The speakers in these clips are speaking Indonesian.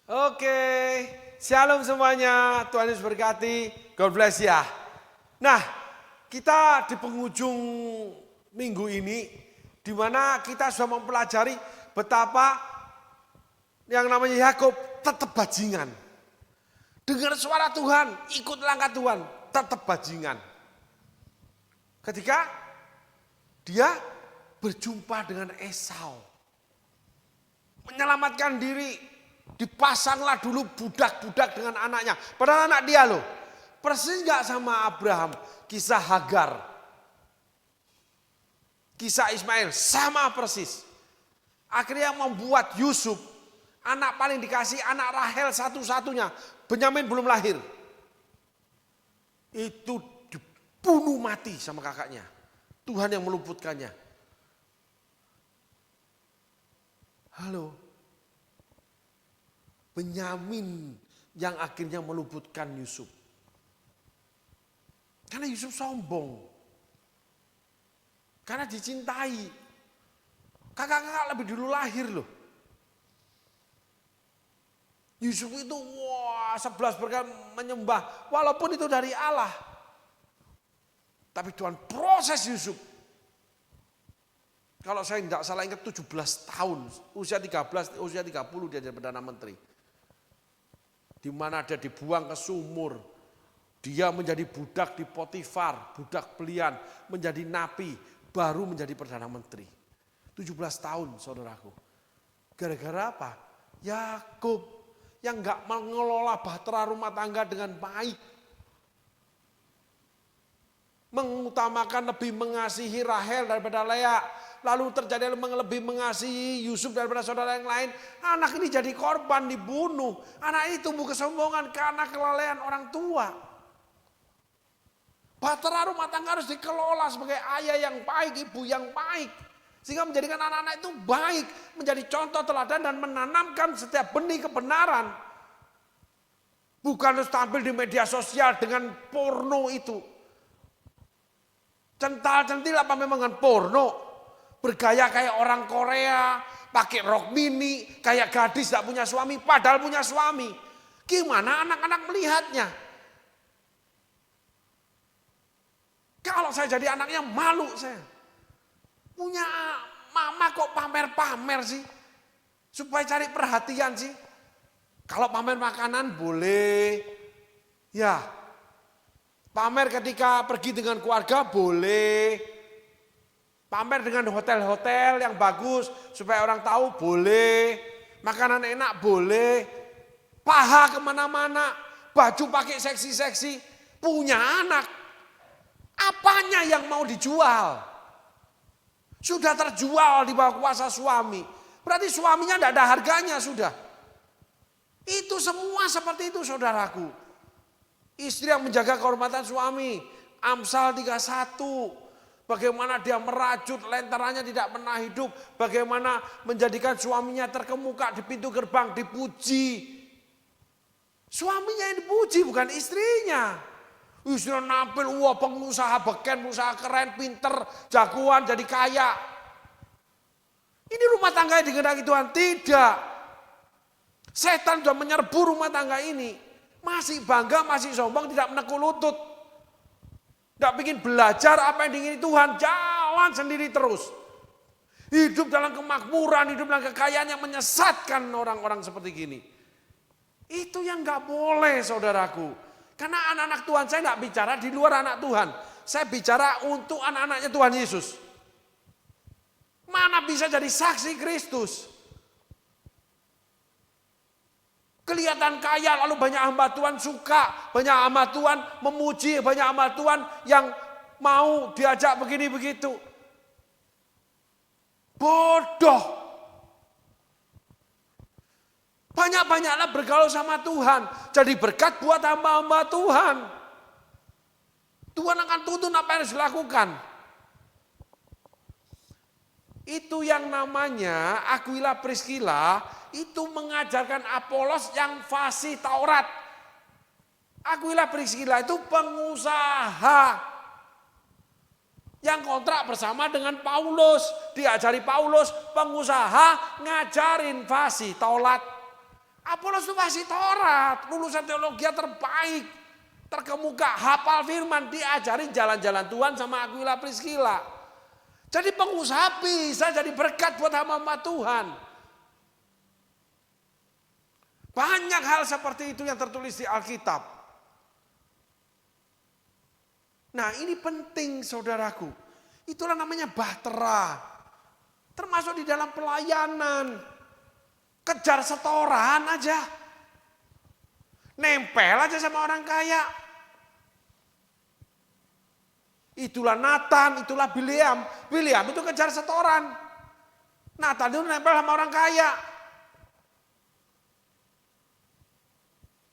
Oke, shalom semuanya, Tuhan Yesus berkati, God bless ya. Nah, kita di penghujung minggu ini, di mana kita sudah mempelajari betapa yang namanya Yakub tetap bajingan. Dengar suara Tuhan, ikut langkah Tuhan, tetap bajingan. Ketika dia berjumpa dengan Esau, menyelamatkan diri. Dipasanglah dulu budak-budak dengan anaknya. Padahal anak dia loh. Persis gak sama Abraham. Kisah Hagar. Kisah Ismail. Sama persis. Akhirnya membuat Yusuf. Anak paling dikasih anak Rahel satu-satunya. Benyamin belum lahir. Itu dibunuh mati sama kakaknya. Tuhan yang meluputkannya. Halo. Benyamin yang akhirnya meluputkan Yusuf. Karena Yusuf sombong. Karena dicintai. Kakak-kakak lebih dulu lahir loh. Yusuf itu 11 berkali menyembah. Walaupun itu dari Allah. Tapi Tuhan proses Yusuf. Kalau saya tidak salah ingat 17 tahun. Usia 30 dia jadi Perdana Menteri. Di mana dia dibuang ke sumur. Dia menjadi budak di Potifar, budak belian, menjadi napi, baru menjadi Perdana Menteri. 17 tahun saudaraku. Gara-gara apa? Yakub yang gak mengelola bahtera rumah tangga dengan baik. Mengutamakan lebih mengasihi Rahel daripada Lea. Lalu terjadi lebih mengasihi Yusuf daripada saudara yang lain. Anak ini jadi korban, dibunuh. Anak ini tumbuh kesombongan karena kelalaian orang tua. Bahtera rumah tangga harus dikelola sebagai ayah yang baik, ibu yang baik. Sehingga menjadikan anak-anak itu baik. Menjadi contoh teladan dan menanamkan setiap benih kebenaran. Bukan harus tampil di media sosial dengan porno itu. Cental-centil apa memang dengan porno? Bergaya kayak orang Korea, pakai rok mini, kayak gadis tidak punya suami, padahal punya suami. Gimana anak-anak melihatnya? Kalau saya jadi anaknya malu saya. Punya mama kok pamer-pamer sih? Supaya cari perhatian sih. Kalau pamer makanan boleh. Ya. Pamer ketika pergi dengan keluarga boleh. Pamer dengan hotel-hotel yang bagus supaya orang tahu boleh. Makanan enak boleh. Paha kemana-mana. Baju pakai seksi-seksi. Punya anak. Apanya yang mau dijual? Sudah terjual di bawah kuasa suami. Berarti suaminya tidak ada harganya sudah. Itu semua seperti itu saudaraku. Istri yang menjaga kehormatan suami. Amsal 31. Bagaimana dia merajut lentaranya tidak pernah hidup. Bagaimana menjadikan suaminya terkemuka di pintu gerbang, dipuji. Suaminya yang dipuji bukan istrinya. Istrinya nampil, wah pengusaha beken, pengusaha keren, pinter, jagoan, jadi kaya. Ini rumah tangga yang dikehendaki Tuhan, tidak. Setan sudah menyerbu rumah tangga ini. Masih bangga, masih sombong, tidak menekuk lutut. Tidak ingin belajar apa yang diingini Tuhan, jalan sendiri terus. Hidup dalam kemakmuran, hidup dalam kekayaan yang menyesatkan orang-orang seperti gini. Itu yang gak boleh saudaraku. Karena anak-anak Tuhan saya gak bicara di luar anak Tuhan. Saya bicara untuk anak-anaknya Tuhan Yesus. Mana bisa jadi saksi Kristus? Kelihatan kaya lalu banyak hamba Tuhan suka. Banyak hamba Tuhan memuji. Banyak hamba Tuhan yang mau diajak begini begitu. Bodoh. Banyak-banyaklah bergaul sama Tuhan. Jadi berkat buat hamba-hamba Tuhan. Tuhan akan tuntun apa yang harus dilakukan. Itu yang namanya Aquila Priscilla itu mengajarkan Apolos yang fasih Taurat. Aquila Priscilla itu pengusaha yang kontrak bersama dengan Paulus. Diajari Paulus, pengusaha ngajarin fasih Taurat. Apolos itu masih Taurat, lulusan teologi terbaik, terkemuka, hafal firman, diajarin jalan-jalan Tuhan sama Aquila Priscilla. Jadi pengusaha bisa jadi berkat buat hamba-hamba Tuhan. Banyak hal seperti itu yang tertulis di Alkitab. Nah ini penting saudaraku. Itulah namanya bahtera. Termasuk di dalam pelayanan. Kejar setoran aja. Nempel aja sama orang kaya. Itulah Nathan, itulah Bileam. Bileam itu kejar setoran. Nathan itu nempel sama orang kaya.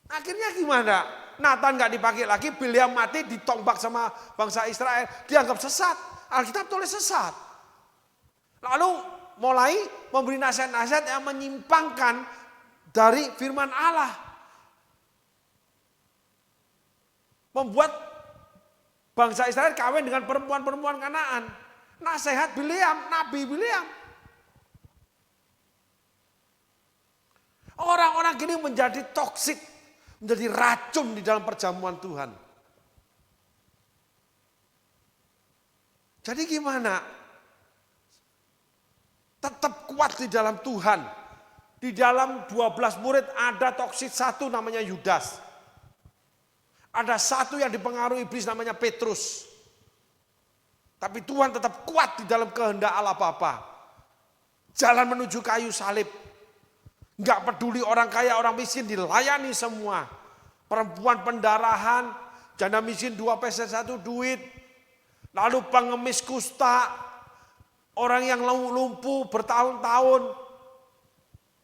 Akhirnya gimana? Nathan gak dipakai lagi, Bileam mati ditombak sama bangsa Israel. Dianggap sesat. Alkitab tulis sesat. Lalu mulai memberi nasihat-nasihat yang menyimpangkan dari firman Allah. Membuat bangsa Israel kawin dengan perempuan-perempuan Kanaan. Nasihat Bileam, Nabi Bileam. Orang-orang gini menjadi toksik, menjadi racun di dalam perjamuan Tuhan. Jadi gimana? Tetap kuat di dalam Tuhan. Di dalam 12 murid ada toksik satu namanya Yudas. Ada satu yang dipengaruhi iblis namanya Petrus. Tapi Tuhan tetap kuat di dalam kehendak Allah Bapa. Jalan menuju kayu salib. Enggak peduli orang kaya, orang miskin, dilayani semua. Perempuan pendarahan, janda miskin 2 peser 1 duit. Lalu pengemis kusta. Orang yang lumpuh bertahun-tahun,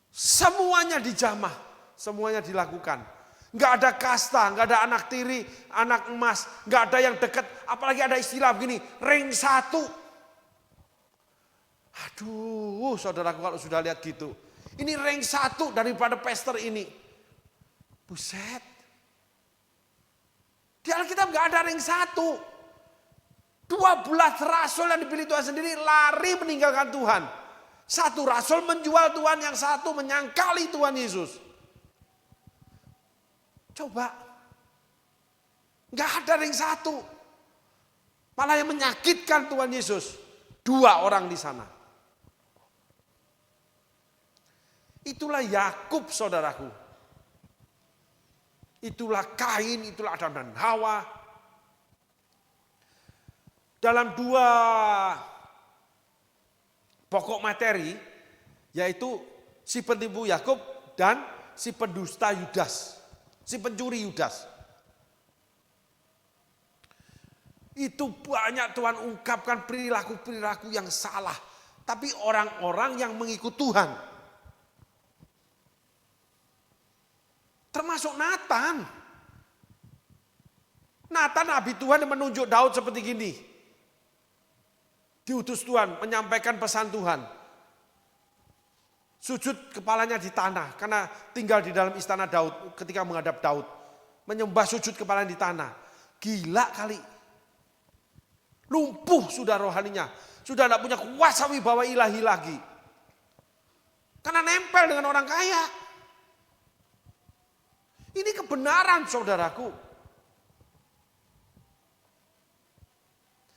semuanya dijamah, semuanya dilakukan. Enggak ada kasta, enggak ada anak tiri, anak emas, enggak ada yang dekat. Apalagi ada istilah begini, ring 1. Aduh, saudaraku kalau sudah lihat gitu. Ini ring 1 daripada pester ini. Buset. Di Alkitab enggak ada ring 1. 12 rasul yang dipilih Tuhan sendiri lari meninggalkan Tuhan. Satu rasul menjual Tuhan, yang satu menyangkali Tuhan Yesus. Coba. Enggak ada ring 1. Malah yang menyakitkan Tuhan Yesus. 2 orang di sana. Itulah Yakub saudaraku. Itulah Kain, itulah Adam dan Hawa. Dalam 2 pokok materi, yaitu si penipu Yakub dan si pendusta Yudas, si pencuri Yudas. Itu banyak Tuhan ungkapkan perilaku-perilaku yang salah. Tapi orang-orang yang mengikut Tuhan. Termasuk Nathan. Nathan nabi Tuhan yang menunjuk Daud seperti gini. Diutus Tuhan menyampaikan pesan Tuhan. Sujud kepalanya di tanah karena tinggal di dalam istana Daud ketika menghadap Daud. Menyembah sujud kepalanya di tanah. Gila kali. Lumpuh sudah rohaninya. Sudah tidak punya kuasa wibawa ilahi lagi. Karena nempel dengan orang kaya. Ini kebenaran saudaraku.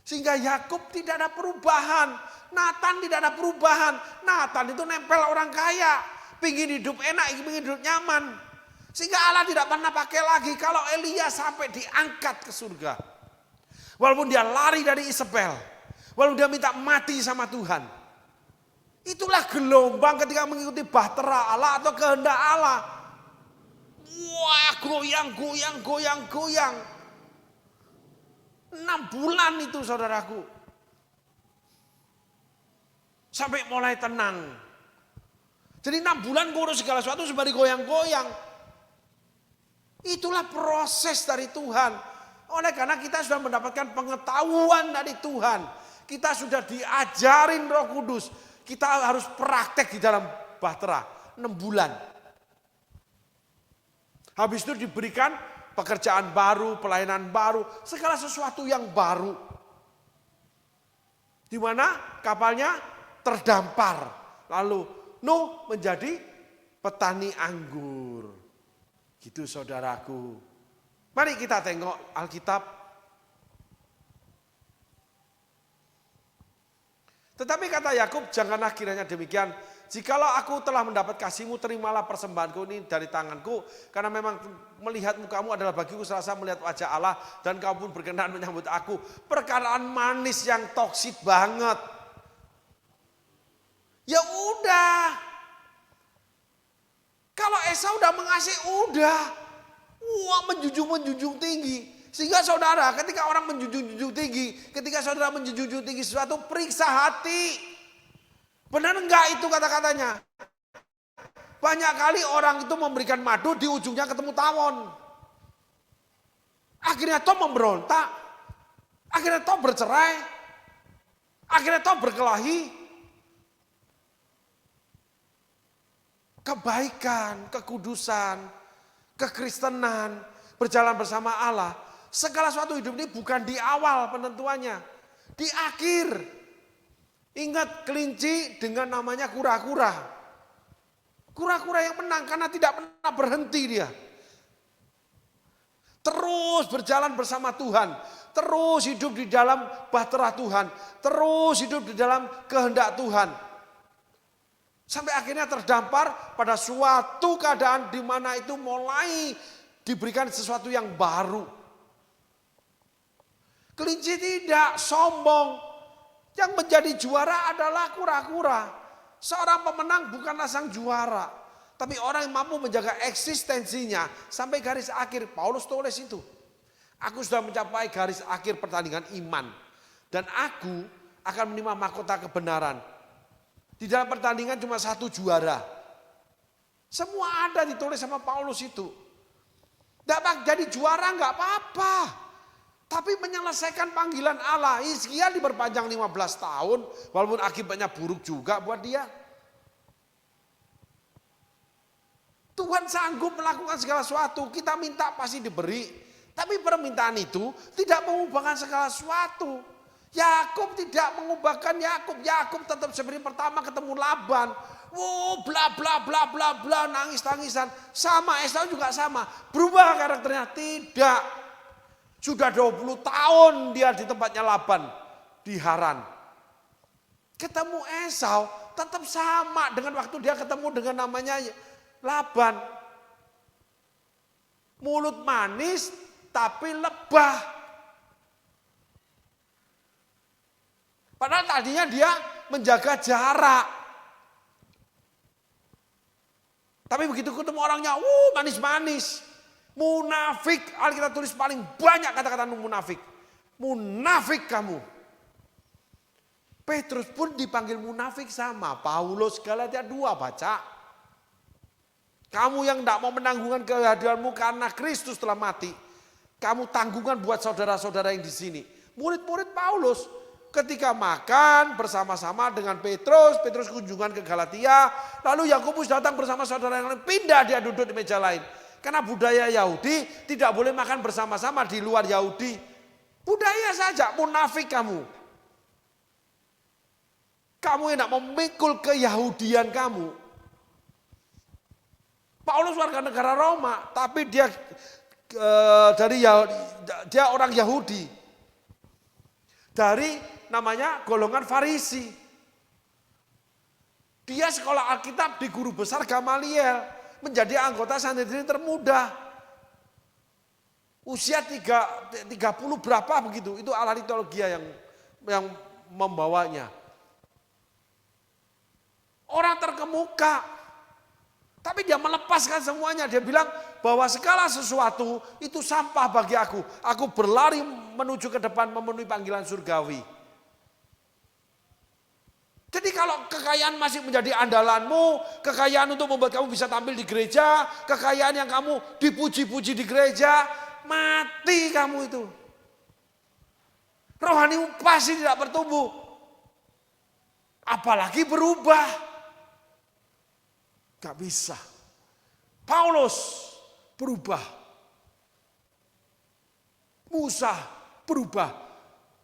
Sehingga Yakub tidak ada perubahan. Nathan tidak ada perubahan. Nathan itu nempel orang kaya. Pingin hidup enak, pingin hidup nyaman. Sehingga Allah tidak pernah pakai lagi. Kalau Elia sampai diangkat ke surga. Walaupun dia lari dari Isabel. Walaupun dia minta mati sama Tuhan. Itulah gelombang ketika mengikuti bahtera Allah atau kehendak Allah. Wah, goyang. 6 bulan itu saudaraku. Sampai mulai tenang. Jadi 6 bulan ngurus segala sesuatu sembari goyang-goyang. Itulah proses dari Tuhan. Oleh karena kita sudah mendapatkan pengetahuan dari Tuhan. Kita sudah diajarin Roh Kudus. Kita harus praktek di dalam bahtera 6 bulan. Habis itu diberikan pekerjaan baru, pelayanan baru, segala sesuatu yang baru. Di mana kapalnya terdampar. Lalu Nuh menjadi petani anggur. Gitu saudaraku. Mari kita tengok Alkitab. Tetapi kata Yakub, janganlah kiranya demikian. Jikalau aku telah mendapat kasihmu, terimalah persembahanku ini dari tanganku. Karena memang melihat mukamu adalah bagiku serasa melihat wajah Allah. Dan kau pun berkenan menyambut aku. Perkataan manis yang toksit banget. Ya udah. Kalau Esau udah mengasihi, udah. Wah, menjunjung tinggi. Sehingga saudara, ketika orang menjunjung tinggi, ketika saudara menjunjung tinggi sesuatu, periksa hati. Benar enggak itu kata-katanya? Banyak kali orang itu memberikan madu, di ujungnya ketemu tawon. Akhirnya toh memberontak. Akhirnya toh bercerai. Akhirnya toh berkelahi. Kebaikan, kekudusan, kekristenan, berjalan bersama Allah. Segala sesuatu hidup ini bukan di awal penentuannya, di akhir. Ingat kelinci dengan namanya kura-kura. Kura-kura yang menang karena tidak pernah berhenti dia. Terus berjalan bersama Tuhan. Terus hidup di dalam bahtera Tuhan. Terus hidup di dalam kehendak Tuhan. Sampai akhirnya terdampar pada suatu keadaan di mana itu mulai diberikan sesuatu yang baru. Kelinci tidak sombong. Yang menjadi juara adalah kura-kura. Seorang pemenang bukanlah sang juara. Tapi orang yang mampu menjaga eksistensinya sampai garis akhir. Paulus tulis itu. Aku sudah mencapai garis akhir pertandingan iman. Dan aku akan menerima mahkota kebenaran. Di dalam pertandingan cuma satu juara. Semua ada ditulis sama Paulus itu. Tidak jadi juara nggak apa-apa. Tapi menyelesaikan panggilan Allah. Hizkia diperpanjang 15 tahun. Walaupun akibatnya buruk juga buat dia. Tuhan sanggup melakukan segala sesuatu. Kita minta pasti diberi. Tapi permintaan itu tidak mengubahkan segala sesuatu. Yakub tidak mengubahkan Yakub. Yakub tetap seperti pertama ketemu Laban. Wow, bla bla bla bla bla, nangis-nangisan. Sama Esau juga sama. Berubah karakternya? Tidak. Sudah 20 tahun dia di tempatnya Laban di Haran. Ketemu Esau tetap sama dengan waktu dia ketemu dengan namanya Laban. Mulut manis tapi lebah. Padahal tadinya dia menjaga jarak. Tapi begitu ketemu orangnya, manis-manis. Munafik, Alkitab tulis paling banyak kata-kata munafik. Munafik kamu. Petrus pun dipanggil munafik sama. Paulus Galatia 2 baca. Kamu yang tidak mau menanggungkan kehadiranmu karena Kristus telah mati. Kamu tanggungan buat saudara-saudara yang di sini. Murid-murid Paulus. Ketika makan bersama-sama dengan Petrus kunjungan ke Galatia, lalu Yakobus datang bersama saudara yang lain, pindah dia duduk di meja lain. Karena budaya Yahudi tidak boleh makan bersama-sama di luar Yahudi. Budaya saja, munafik kamu. Kamu yang tidak memikul keyahudian kamu. Paulus warga negara Roma, tapi dia dia orang Yahudi. Dari namanya golongan Farisi. Dia sekolah Alkitab di guru besar Gamaliel, menjadi anggota Sanhedrin termuda. Usia 30 berapa begitu, itu ahli teologi yang membawanya. Orang terkemuka, tapi dia melepaskan semuanya. Dia bilang bahwa segala sesuatu itu sampah bagi aku. Aku berlari menuju ke depan memenuhi panggilan surgawi. Jadi kalau kekayaan masih menjadi andalanmu, kekayaan untuk membuat kamu bisa tampil di gereja, kekayaan yang kamu dipuji-puji di gereja, mati kamu itu. Rohanimu pasti tidak bertumbuh. Apalagi berubah. Gak bisa. Paulus berubah. Musa berubah.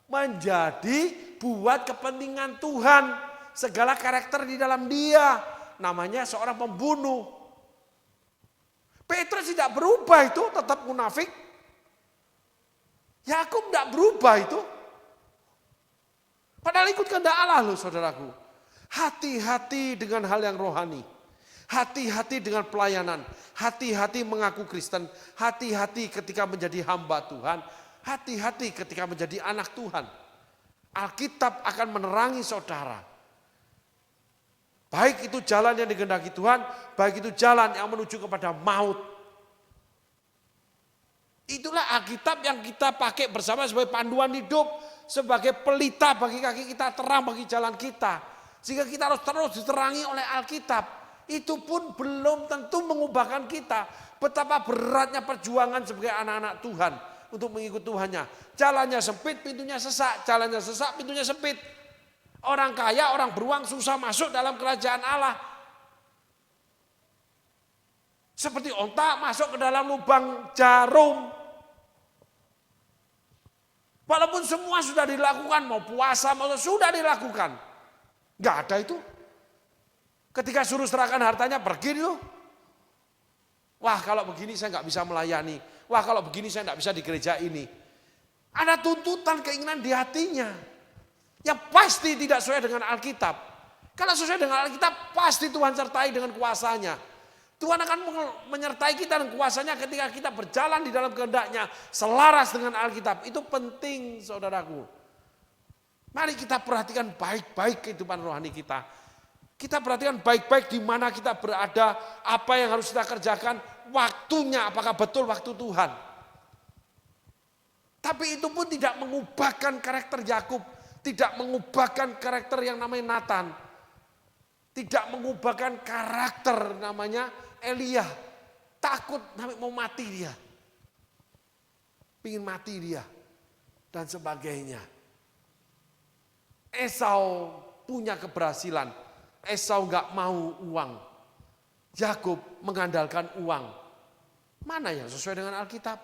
Menjadi buat kepentingan Tuhan. Segala karakter di dalam dia. Namanya seorang pembunuh. Petrus tidak berubah itu, tetap munafik. Yakub tidak berubah itu. Padahal ikut kehendak Allah loh saudaraku. Hati-hati dengan hal yang rohani. Hati-hati dengan pelayanan. Hati-hati mengaku Kristen. Hati-hati ketika menjadi hamba Tuhan. Hati-hati ketika menjadi anak Tuhan. Alkitab akan menerangi saudara. Baik itu jalan yang dikehendaki Tuhan, baik itu jalan yang menuju kepada maut. Itulah Alkitab yang kita pakai bersama sebagai panduan hidup. Sebagai pelita bagi kaki kita, terang bagi jalan kita. Sehingga kita harus terus diterangi oleh Alkitab. Itu pun belum tentu mengubahkan kita. Betapa beratnya perjuangan sebagai anak-anak Tuhan. Untuk mengikut Tuhannya. Jalannya sempit, pintunya sesak. Jalannya sesak, pintunya sempit. Orang kaya, orang beruang susah masuk dalam kerajaan Allah. Seperti onta masuk ke dalam lubang jarum. Walaupun semua sudah dilakukan, mau puasa, mau sudah dilakukan. Enggak ada itu. Ketika suruh serahkan hartanya, pergi dulu. Wah kalau begini saya nggak bisa melayani. Wah kalau begini saya nggak bisa di gereja ini. Ada tuntutan, keinginan di hatinya. Yang pasti tidak sesuai dengan Alkitab. Kalau sesuai dengan Alkitab, pasti Tuhan sertai dengan kuasanya. Tuhan akan menyertai kita dan kuasanya ketika kita berjalan di dalam kehendak-Nya selaras dengan Alkitab. Itu penting saudaraku. Mari kita perhatikan baik-baik kehidupan rohani kita. Kita perhatikan baik-baik di mana kita berada, apa yang harus kita kerjakan, waktunya apakah betul waktu Tuhan. Tapi itu pun tidak mengubahkan karakter Yakub, tidak mengubahkan karakter yang namanya Nathan. Tidak mengubahkan karakter namanya Elia. Takut mau mati dia. Pingin mati dia. Dan sebagainya. Esau punya keberhasilan. Esau gak mau uang. Yakub mengandalkan uang. Mana yang sesuai dengan Alkitab?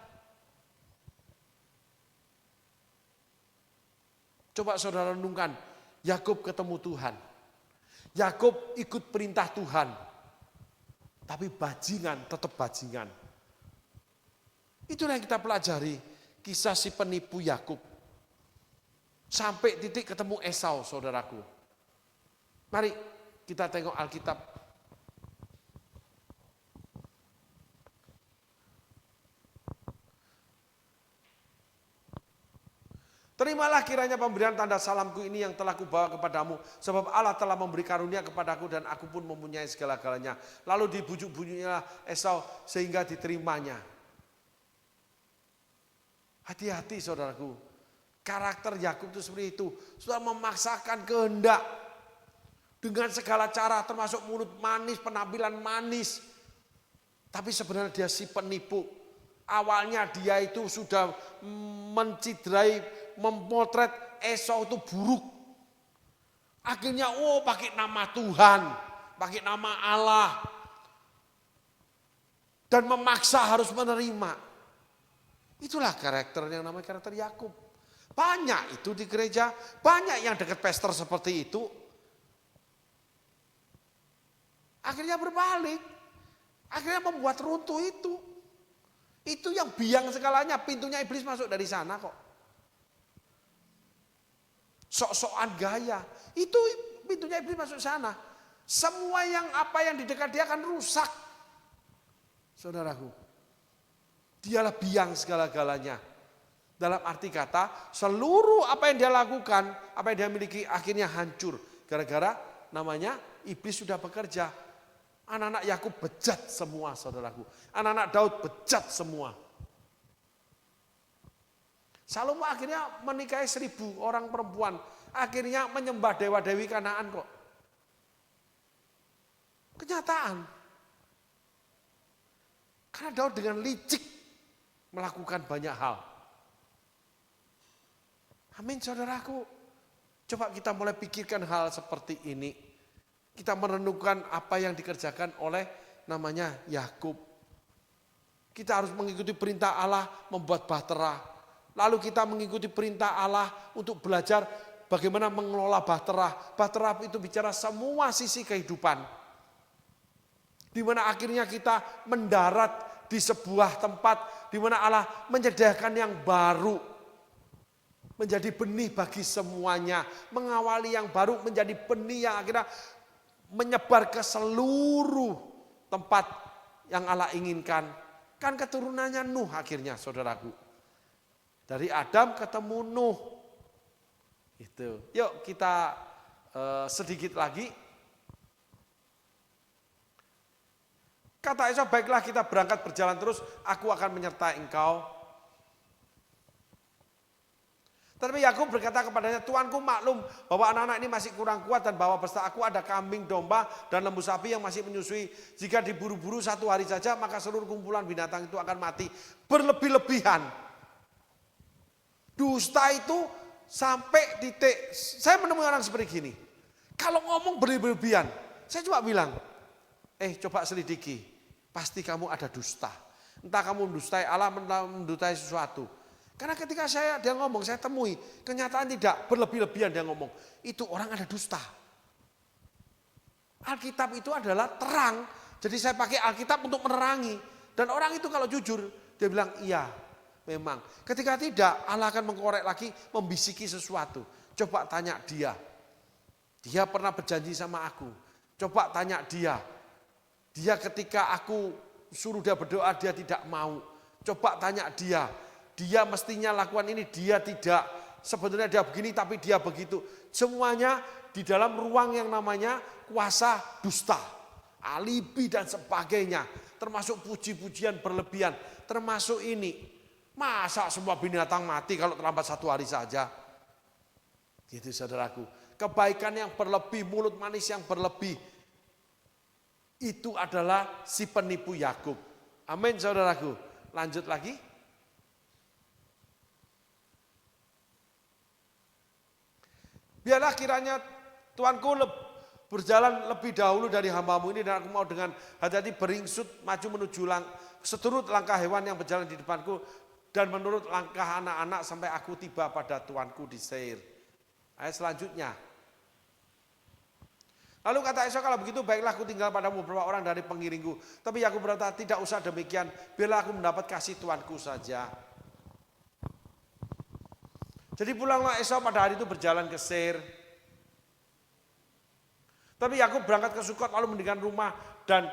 Coba saudara renungkan. Yakub ketemu Tuhan. Yakub ikut perintah Tuhan. Tapi bajingan, tetap bajingan. Itulah yang kita pelajari. Kisah si penipu Yakub. Sampai titik ketemu Esau, saudaraku. Mari kita tengok Alkitab. Terimalah kiranya pemberian tanda salamku ini yang telah kubawa kepadamu. Sebab Allah telah memberi karunia kepadaku dan aku pun mempunyai segala-galanya. Lalu dibujuk-bujuknya Esau sehingga diterimanya. Hati-hati saudaraku. Karakter Yakub itu seperti itu. Sudah memaksakan kehendak. Dengan segala cara termasuk mulut manis, penampilan manis. Tapi sebenarnya dia si penipu. Awalnya dia itu sudah mencidrai, memotret Esau itu buruk. Akhirnya pakai nama Tuhan, pakai nama Allah. Dan memaksa harus menerima. Itulah karakter yang namanya karakter Yakub. Banyak itu di gereja, banyak yang dekat pastor seperti itu. Akhirnya berbalik. Akhirnya membuat runtuh itu. Itu yang biang segalanya, pintunya iblis masuk dari sana kok. Sok-sokan gaya, itu pintunya iblis masuk sana. Semua yang apa yang di dekat dia akan rusak. Saudaraku, dialah biang segala-galanya. Dalam arti kata, seluruh apa yang dia lakukan, apa yang dia miliki akhirnya hancur. Gara-gara namanya iblis sudah bekerja. Anak-anak Yakub bejat semua saudaraku. Anak-anak Daud bejat semua. Salomo akhirnya menikahi 1000 orang perempuan. Akhirnya menyembah dewa-dewi Kanaan kok. Kenyataan. Karena Daud dengan licik melakukan banyak hal. Amin saudaraku. Coba kita mulai pikirkan hal seperti ini. Kita merenungkan apa yang dikerjakan oleh namanya Yakub. Kita harus mengikuti perintah Allah membuat bahtera. Lalu kita mengikuti perintah Allah untuk belajar bagaimana mengelola bahtera. Bahtera itu bicara semua sisi kehidupan. Di mana akhirnya kita mendarat di sebuah tempat di mana Allah menyediakan yang baru. Menjadi benih bagi semuanya. Mengawali yang baru menjadi benih yang akhirnya menyebar ke seluruh tempat yang Allah inginkan. Kan keturunannya Nuh akhirnya saudaraku. Dari Adam ketemu Nuh. Itu. Yuk kita sedikit lagi. Kata Esau, baiklah kita berangkat berjalan terus, aku akan menyertai engkau. Tapi Yakub berkata kepadanya, Tuanku maklum bahwa anak-anak ini masih kurang kuat dan bahwa beserta aku ada kambing, domba, dan lembu sapi yang masih menyusui. Jika diburu-buru 1 hari saja, maka seluruh kumpulan binatang itu akan mati. Berlebih-lebihan. Dusta itu sampai titik, saya menemui orang seperti gini. Kalau ngomong berlebih-lebihan, saya cuma bilang, coba selidiki, pasti kamu ada dusta. Entah kamu mendustai Allah, mendustai sesuatu. Karena ketika dia ngomong, saya temui, kenyataan tidak, berlebih-lebihan dia ngomong. Itu orang ada dusta. Alkitab itu adalah terang, jadi saya pakai Alkitab untuk menerangi. Dan orang itu kalau jujur, dia bilang iya, memang. Ketika tidak, Allah akan mengkorek lagi, membisiki sesuatu. Coba tanya dia. Dia pernah berjanji sama aku. Coba tanya dia. Dia ketika aku suruh dia berdoa, dia tidak mau. Coba tanya dia. Dia mestinya lakukan ini, dia tidak. Sebetulnya dia begini, tapi dia begitu. Semuanya di dalam ruang yang namanya kuasa dusta. Alibi dan sebagainya. Termasuk puji-pujian berlebihan. Termasuk ini. Masa semua binatang mati kalau terlambat 1 hari saja? Gitu saudaraku. Kebaikan yang berlebih, mulut manis yang berlebih. Itu adalah si penipu Yakub. Amin saudaraku. Lanjut lagi. Biarlah kiranya Tuanku berjalan lebih dahulu dari hamba-Mu ini dan aku mau dengan hati-hati beringsut maju menuju seturut langkah hewan yang berjalan di depanku dan menurut langkah anak-anak sampai aku tiba pada Tuanku di Seir. Ayat selanjutnya. Lalu kata Esau, kalau begitu baiklah aku tinggal padamu beberapa orang dari pengiringku. Tapi aku berkata, tidak usah demikian, biarlah aku mendapat kasih Tuanku saja. Jadi pulanglah Esau pada hari itu berjalan ke Seir. Tapi Yakub berangkat ke Sukot lalu mendirikan rumah dan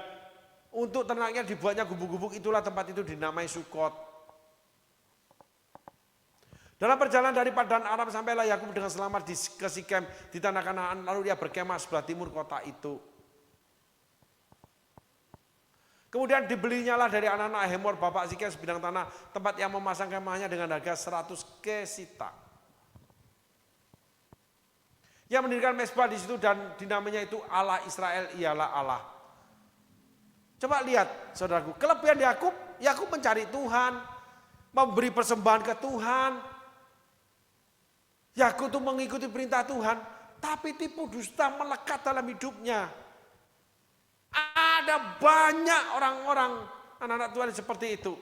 untuk ternaknya dibuatnya gubuk-gubuk, itulah tempat itu dinamai Sukot. Dalam perjalanan dari Padan Aram sampailah Yakub dengan selamat ke Sikem di tanah Kanaan, lalu dia berkemah sebelah timur kota itu. Kemudian dibelinya dari anak-anak Hemor bapak Sikem sebidang tanah tempat yang memasang kemahnya dengan harga 100 kesita. Yang mendirikan mesbah di situ dan dinamanya itu Allah Israel ialah Allah. Coba lihat saudaraku, kelebihan Yakub mencari Tuhan, memberi persembahan ke Tuhan. Yakub itu mengikuti perintah Tuhan, tapi tipu dusta melekat dalam hidupnya. Ada banyak orang-orang anak-anak Tuhan seperti itu.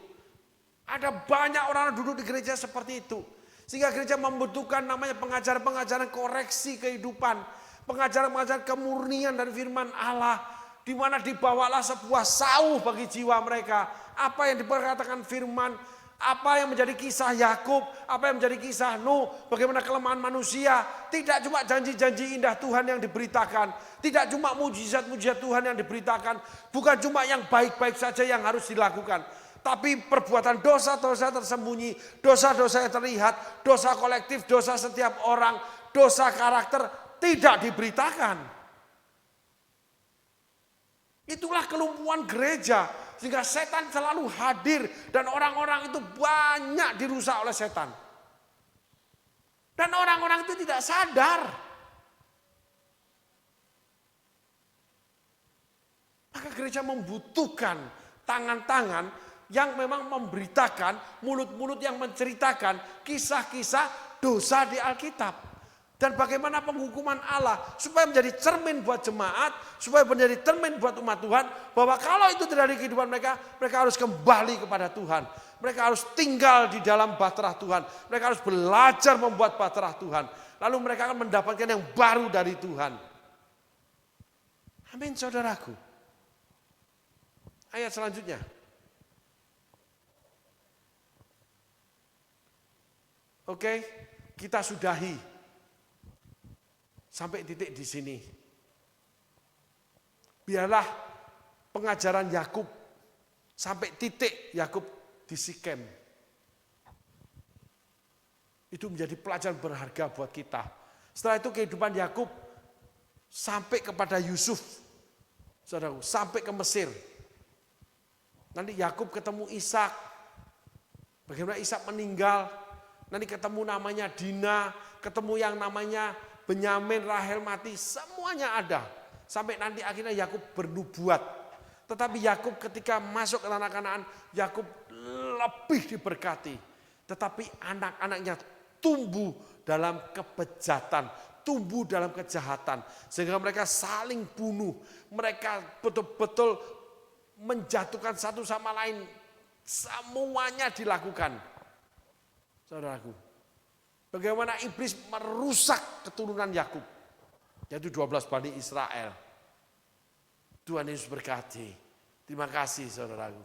Ada banyak orang duduk di gereja seperti itu. Sehingga gereja membutuhkan namanya pengajaran-pengajaran koreksi kehidupan. Pengajaran-pengajaran kemurnian dari firman Allah. Di mana dibawalah sebuah sauh bagi jiwa mereka. Apa yang diperkatakan firman, apa yang menjadi kisah Yakub, apa yang menjadi kisah Nuh, bagaimana kelemahan manusia. Tidak cuma janji-janji indah Tuhan yang diberitakan. Tidak cuma mujizat-mujizat Tuhan yang diberitakan. Bukan cuma yang baik-baik saja yang harus dilakukan. Tapi perbuatan dosa-dosa tersembunyi, dosa-dosa yang terlihat, dosa kolektif, dosa setiap orang, dosa karakter tidak diberitakan. Itulah kelumpuhan gereja, sehingga setan selalu hadir dan orang-orang itu banyak dirusak oleh setan. Dan orang-orang itu tidak sadar. Maka gereja membutuhkan tangan-tangan yang memang memberitakan, mulut-mulut yang menceritakan kisah-kisah dosa di Alkitab. Dan bagaimana penghukuman Allah supaya menjadi cermin buat jemaat, supaya menjadi cermin buat umat Tuhan, bahwa kalau itu terjadi di kehidupan mereka, mereka harus kembali kepada Tuhan. Mereka harus tinggal di dalam bahtera Tuhan. Mereka harus belajar membuat bahtera Tuhan. Lalu mereka akan mendapatkan yang baru dari Tuhan. Amin saudaraku. Ayat selanjutnya. Oke, kita sudahi sampai titik di sini. Biarlah pengajaran Yakub sampai titik Yakub di Sikem. Itu menjadi pelajaran berharga buat kita. Setelah itu kehidupan Yakub sampai kepada Yusuf. Saudaraku, sampai ke Mesir. Nanti Yakub ketemu Ishak. Bagaimana Ishak meninggal. Nanti ketemu namanya Dina, ketemu yang namanya Benyamin, Rahel mati, semuanya ada. Sampai nanti akhirnya Yakub bernubuat. Tetapi Yakub ketika masuk ke tanah Kanaan, Yakub lebih diberkati. Tetapi anak-anaknya tumbuh dalam kebejatan, tumbuh dalam kejahatan. Sehingga mereka saling bunuh, mereka betul-betul menjatuhkan satu sama lain. Semuanya dilakukan. Saudaraku, bagaimana iblis merusak keturunan Yakub, yaitu 12 Bani Israel. Tuhan Yesus berkati. Terima kasih saudaraku.